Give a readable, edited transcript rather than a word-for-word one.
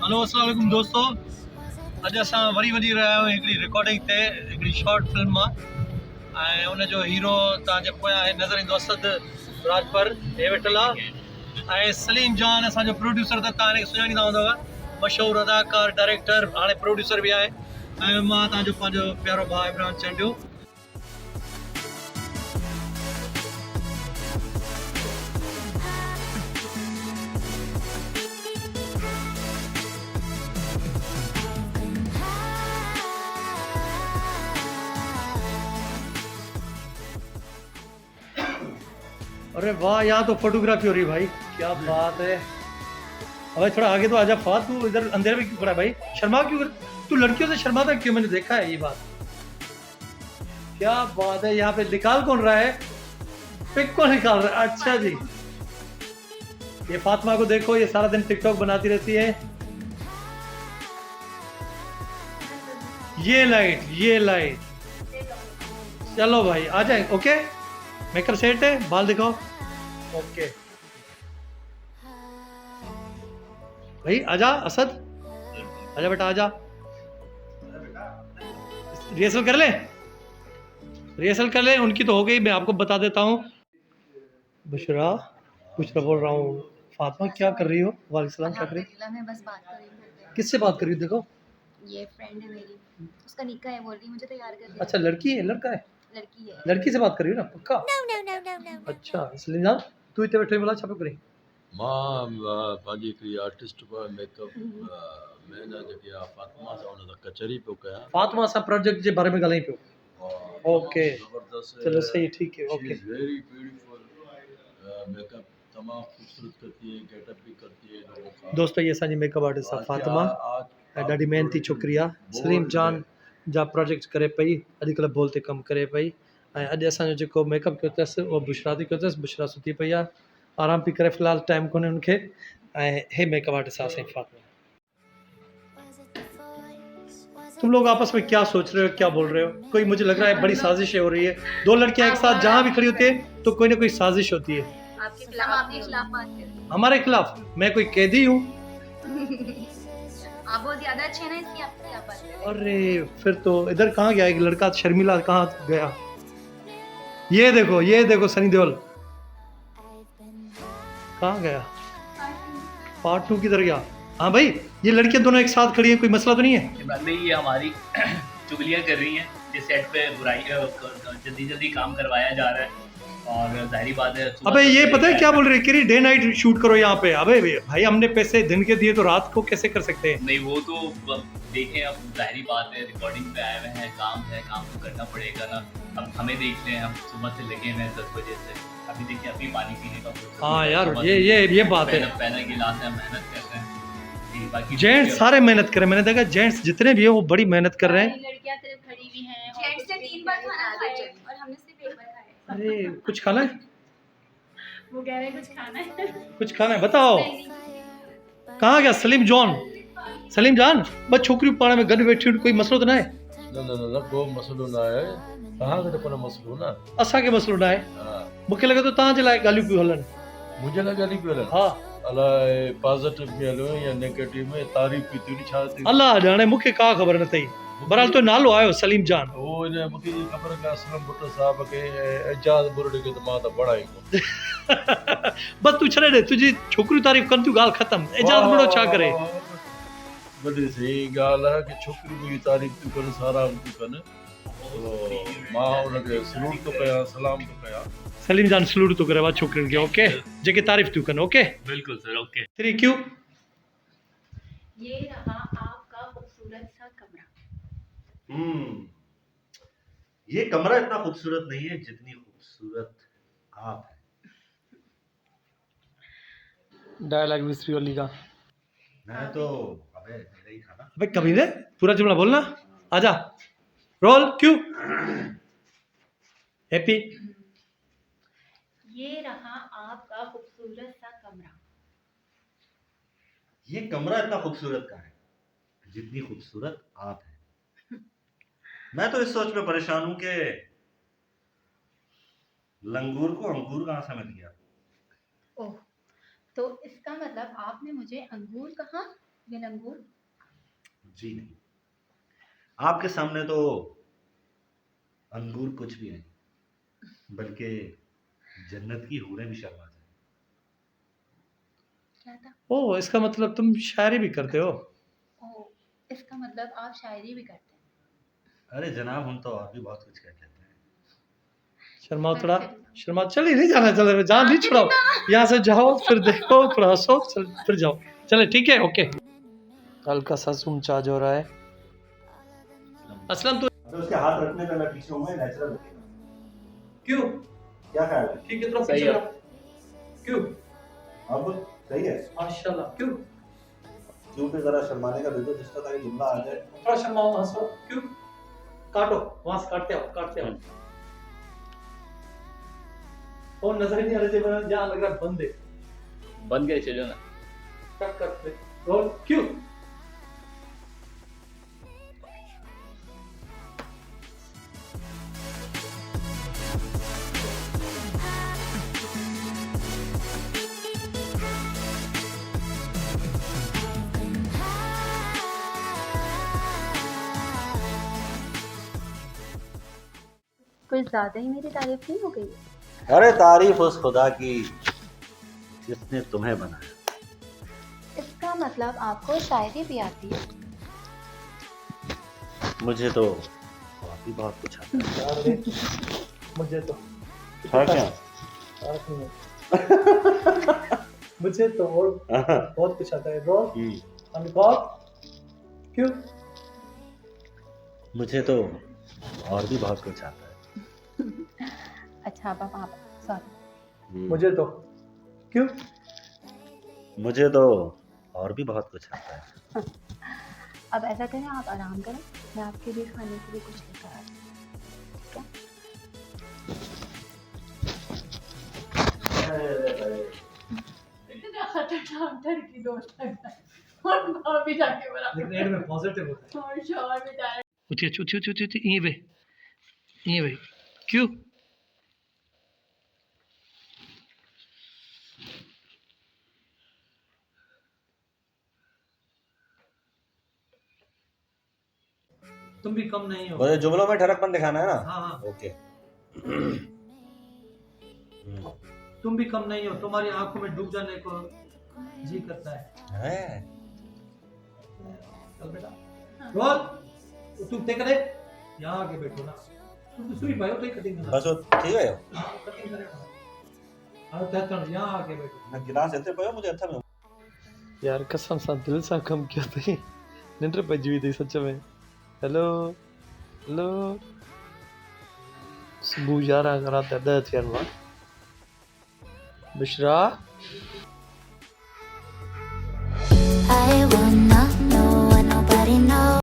Hello अस्सलाम वालेकुम दोस्तों। अॼु असां वरी वञी रहिया आहियूं हिकिड़ी रिकॉर्डिंग ते हिकिड़ी शॉर्ट फिल्म मां ऐं उन जो हीरो तव्हांजे पोयां आहे नज़र ईंदो असद राजपर हे वेठल आहे ऐं सलीम जान असांजो प्रोड्यूसर त तव्हां हिनखे सुञाणींदा हूंदव मशहूरु अदाकार डायरेक्टर हाणे प्रोड्यूसर बि आहे ऐं मां तव्हांजो पंहिंजो प्यारो भाउ इमरान चंडियो। अरे वाह, यहाँ तो फोटोग्राफी हो रही है भाई, क्या बात है। भाई थोड़ा आगे तो आजा फात, तू इधर अंधेरे में क्यों खड़ा है भाई? शर्मा क्यों? तू लड़कियों से शर्माता क्यों? मैंने देखा है ये बात। क्या बात है, यहाँ पे निकाल कौन रहा है? पिक कौन निकाल रहा है? अच्छा जी, ये फातिमा को देखो, ये सारा दिन टिकटॉक बनाती रहती है। ये लाइट, चलो भाई आ जाए। ओके, मेकअप सेट है, बाल दिखाओ। ओके भाई आजा असद, आजा बेटा आजा। रिहर्सल कर ले, रिहर्सल कर ले। उनकी तो हो गई, मैं आपको बता देता हूँ। बुशरा, बुशरा बोल रहा हूँ। फातिमा क्या कर रही हो? वालेकुम सलाम, क्या कर रही हो? मैं बस बात कर रही हूँ। किससे बात कर रही हो? देखो ये फ्रेंड है मेरी, उसका निकाह है, बोल रही मुझे तैयार कर दे। अच्छा, लड़की है लड़का है? लड़की है। लड़की से बात कर रही हो ना, पक्का? अच्छा सलीम जान, तू इतने बैठे बोला छापे करी मां पंहिंजी हिकिड़ी आर्टिस्ट मेकअप मैन जेकी आहे फातिमा सां हुन सां कचहरी पियो कयां। फातिमा सां प्रोजेक्ट जे बारे में ॻाल्हाई पियो। ओके ज़बरदस्त, चलो सही, ठीक है। ओके वेरी ब्यूटीफुल मेकअप, तमाम खूबसूरत करती है, गेटअप भी करती है लोगों का। दोस्तों, ये असांजी मेकअप आर्टिस्ट आहे फातिमा ऐं ॾाढी मेहनती छोकिरी आहे। सलीम जान जा प्रोजेक्ट करे पई, अॼुकल्ह बोल ते कमु करे पई ऐं अॼु असांजो जेको मेकअप कयो अथसि उहो बुशरा थी कयो अथसि। बुशरा सुती पई आहे, आराम पई करे, फ़िलहाल टाइम कोन्हे उनखे। ऐं हे मेकअप आर्टिस्ट आहे असांजी फातिमा। तुम लोग आपस में क्या सोच रहे हो, क्या बोल रहे हो? कोई, मुझे लग रहा है बड़ी साजिश हो रही है। दो लड़कियां एक साथ जहां भी खड़ी होती है तो कोई ना कोई साजिश होती है। आपके खिलाफ बात कर रही हमारे खिलाफ? मैं कोई कैदी हूँ? आप बहुत ज्यादा अच्छे हैं ना, इसलिए आपके खिलाफ बात कर रही हूँ। अरे फिर तो इधर कहाँ गया एक लड़का, शर्मिला कहाँ गया? ये देखो सनी देओल कहाँ गया? पार्ट 2 किधर गया? हाँ भाई, ये लड़कियां दोनों एक साथ खड़ी हैं, कोई मसला तो नहीं है? इमरान भाई, ये हमारी चुगलियाँ कर रही हैं, जिस सेट पे बुराई जल्दी जल्दी काम करवाया जा रहा है और जाहिर बात है। अबे ये पता है क्या बोल रही है? डे नाइट शूट करो यहाँ पे। अबे भाई, हमने पैसे दिन के दिए तो रात को कैसे कर सकते हैं? नहीं, वो तो देखें, अब जाहिर बात है, रिकॉर्डिंग पे आए हुए हैं, काम है, काम तो करना पड़ेगा ना। अब हमें देख लें, हम सुबह से लगे हुए हैं 10 बजे से, अभी देखिए अभी पानी पीने का। हाँ यार, ये बात है। पहला गिलास है, मेहनत कर रहे हैं। बाकी जेंट्स सारे मेहनत कर रहे हैं, मैंने देखा जेंट्स जितने भी हैं वो बड़ी मेहनत कर रहे हैं। लड़कियां सिर्फ खड़ी हुई हैं। जेंट्स ने 3 बार खाना खाया और हमने सिर्फ 1 बार खाया। अरे कुछ खाना है? वो कह रहे हैं कुछ खाना है। कुछ खाना है, बताओ। कहाँ गया सलीम जॉन? सलीम जान, बस छोकरी पाण में गॾु वेठी, कोई मसलो तो ना है? न को मसलो ना आहे, तव्हांखे त कोन मसलो न। असांखे मसलो न आहे। मूंखे लॻे थो तव्हांजे लाइ ॻाल्हियूं पियूं हलनि। मुंहिंजे लाइ ॻाल्हियूं पियो हलनि? हा, अलाए पॉजिटिव में हलो या नेगेटिव में, तारीफ़ की थी छा थी? अल्लाह ॼाणे, मूंखे का ख़बर न अथई। बहरहाल तो नालो आयो सलीम जान। वो इन मूंखे ख़बर आहे असलम भुट्टो साहब खे एजाज़ बुर्ड खे त मां त बणाई कोन। बस तू छॾे ॾे, तुंहिंजी छोकिरियूं तारीफ़ कनि थियूं, ॻाल्हि ख़तम। एजाज़ बुढ़ो छा करे? वॾी सही ॻाल्हि आहे कि छोकिरियूं मुंहिंजी तारीफ़ थियूं कनि, साराह थियूं कनि, मां उनखे सलूट थो कयां, सलाम थो कयां। सलीम जान सलूट तो करे छोकिरियुनि खे, ओके, जेके तारीफ़ थियूं कनि। ओके बिल्कुल सर, ओके। 3 क्यू। ये रहा आपका खूबसूरत सा कमरा। ये कमरा इतना खूबसूरत नहीं है जितनी खूबसूरत आप है। डायलॉग मिस्ट्री वाली का। मैं तो अबे मेरा ही था ना। अबे कभी ने पूरा जुमला बोलना। आजा, रोल क्यू। हैप्पी। ये रहा आपका खूबसूरत सा कमरा। ये कमरा इतना खूबसूरत का है जितनी खूबसूरत आप है। मैं तो इस सोच में परेशान हूं कि लंगूर को अंगूर कहां से मिल गया। ओह, तो इसका मतलब आपने मुझे अंगूर कहा ये अंगूर जी नहीं, आपके सामने तो अंगूर कुछ भी नहीं, बल्कि जन्नत की हूरें भी शर्मा जाए। क्या था? ओह, इसका मतलब तुम शायरी भी करते हो? ओह, इसका मतलब आप शायरी भी करते हैं। अरे जनाब, हम तो और भी बहुत कुछ कर लेते हैं। शर्मा थोड़ा, शर्मा। चलिए, नहीं जाना, चले जान नहीं छुड़ाओ, यहाँ से जाओ, फिर देखो, थोड़ा हंसो, चल फिर जाओ। चले, ठीक है, ओके। हल्का सा सूंचाज हो रहा है। असलम, तो अरे उसके हाथ रखने पे मैं पीछे हूँ, मैं नेचुरल लगेगा। क्यों? क्या ख्याल है? ठीक है, थोड़ा सही पीछे है। रहो। क्यों? अब सही है? माशाल्लाह। क्यों? क्यों पे जरा शर्माने का दे दो, जिसका ताकि जुमला आ जाए। थोड़ा शर्माओ, हंसो। क्यों? काटो, वहां से काटते आओ, काटते आओ। और नजर ही नहीं आ रही थी, जहाँ लग रहा है बंद है। बन गए, चलो ना। कट करते रोल। क्यों? कुछ ज्यादा ही मेरी तारीफ नहीं हो गई? अरे तारीफ उस खुदा की जिसने तुम्हें बनाया। इसका मतलब आपको शायरी भी आती है? मुझे तो और भी बहुत कुछ आता है। यार रे, मुझे तो था क्या? तारीफ नहीं है। मुझे तो और बहुत कुछ आता है। रोल। क्यों? मुझे तो और भी बहुत कुछ आता है। अच्छा पापा, सॉरी। मुझे तो क्यों? मुझे तो और भी बहुत कुछ आता है। अब ऐसा करें, आप आराम करें, मैं आपके लिए खाने के लिए कुछ लेकर आती हूँ, ठीक है? इतना खतरनाक डर की दोस्त लग रहा है और वहाँ भी जाके बड़ा लेकिन एड में पॉजिटिव होता है। और शोर में डायरेक्ट। उठी ये वे, ये वे। क्यों? तुम भी कम नहीं हो। मुझे जुमलों में ठरकपन दिखाना है ना? हाँ हाँ, ओके। तुम भी कम नहीं हो। तुम्हारी आंखों में डूब जाने को जी करता है। चल बेटा, रोल। तुम टेक करे, यहाँ आके बैठो ना। तुम तो सुई पाए हो, तो ही कटिंग करना। बस वो ठीक है। कटिंग करेगा। हाँ, तो यहाँ आके बैठो। मैं गिलास ऐसे पाया, मुझे अच्छा में। यार कसम सा दिल सा कम किया था, निंद्र पजी हुई थी सच में। हेलो हेलो, सुबह 11 रात 10 Bushra